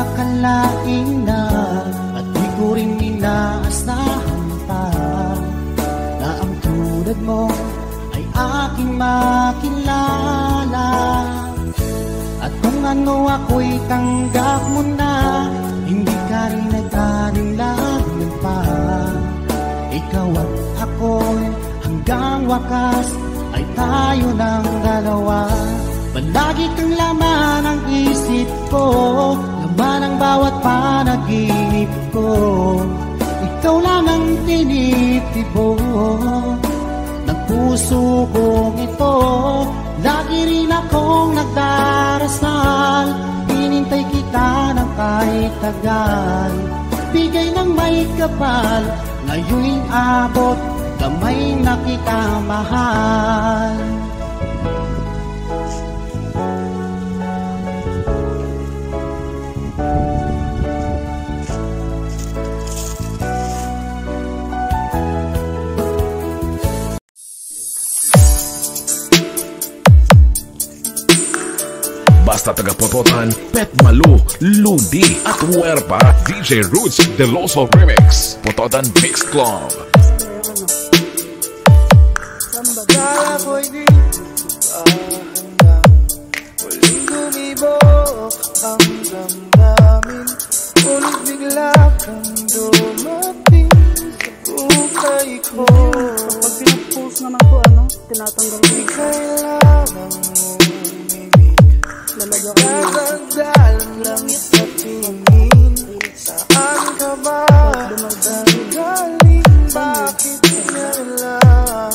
akalain na at di ko rin inaasahan pa na ang tulad mo ay aking makilala. At kung ano ako'y tanggap mo na, hindi ka rin nagkarinlangan pa. Ikaw at ako'y hanggang wakas ay tayo ng dalawa. Palagi kang laman ang isip ko, laman ang bawat panaginip ko. Ikaw lang ang tinitibo ng puso kong ito. Lagi rin akong nagdarasal, hinintay kita ng kahit tagal. Bigay ng may kapal, ngayon'y abot, kamay na kita mahal. Basta taga-Pototan, Pet Malu, Ludi at Huerpa, DJ Roots Deloso Remix, Pototan Mix Club. Kaya ko'y di hanggang muling gumibok ang damdamin. Ngunit bigla kang dumating sa buhay ko. Kapag pinapost naman ko, tinatanggal ko. Di kailangan Nagdadal ang langit sa tingin. Saan ka ba? Galing, bakit yan lang?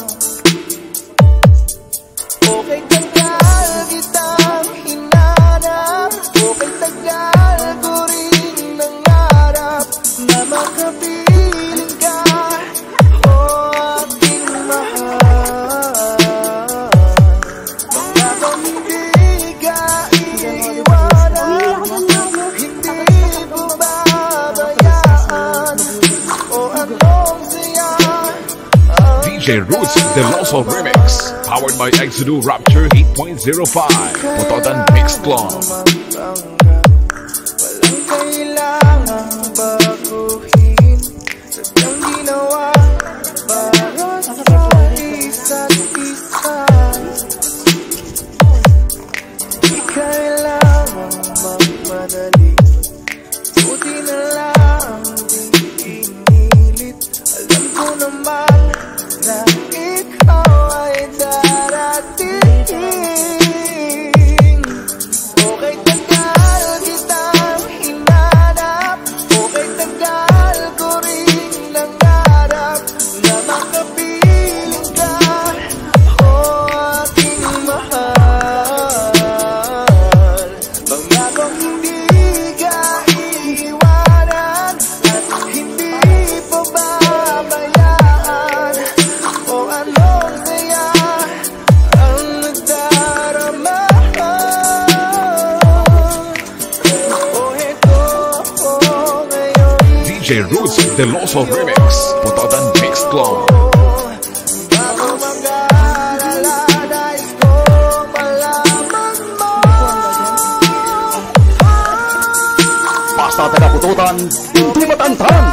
Okay, tagal kitang hinanap. Okay, tagal ko rin nangarap na makapiling ka, o aking mahal. Pagkakang hindi DJ Roots Deloso Remix, powered by Exodus Rapture 8.05, Pototan Mix Club. Walang kailangang baguhin, sadyang ginawa para sa isa't isa. Di kailangang magmadali, buti na lang di inilit. Alam ko naman na ikaw ay darating. Okay, tagal kitang hinanap. Okay, tagal ko rin nangarap na makapiling ka, o aking mahal. Pangakong hindi ka iiwanan at hindi pa babayaan. O anong saya ang nagdarama. O ito ngayon, DJ Roots Deloso Remix, Pototan Mix Club. bago mag-aalala, nais ko malaman mo. Basta taga-Pototan, hindi matantan.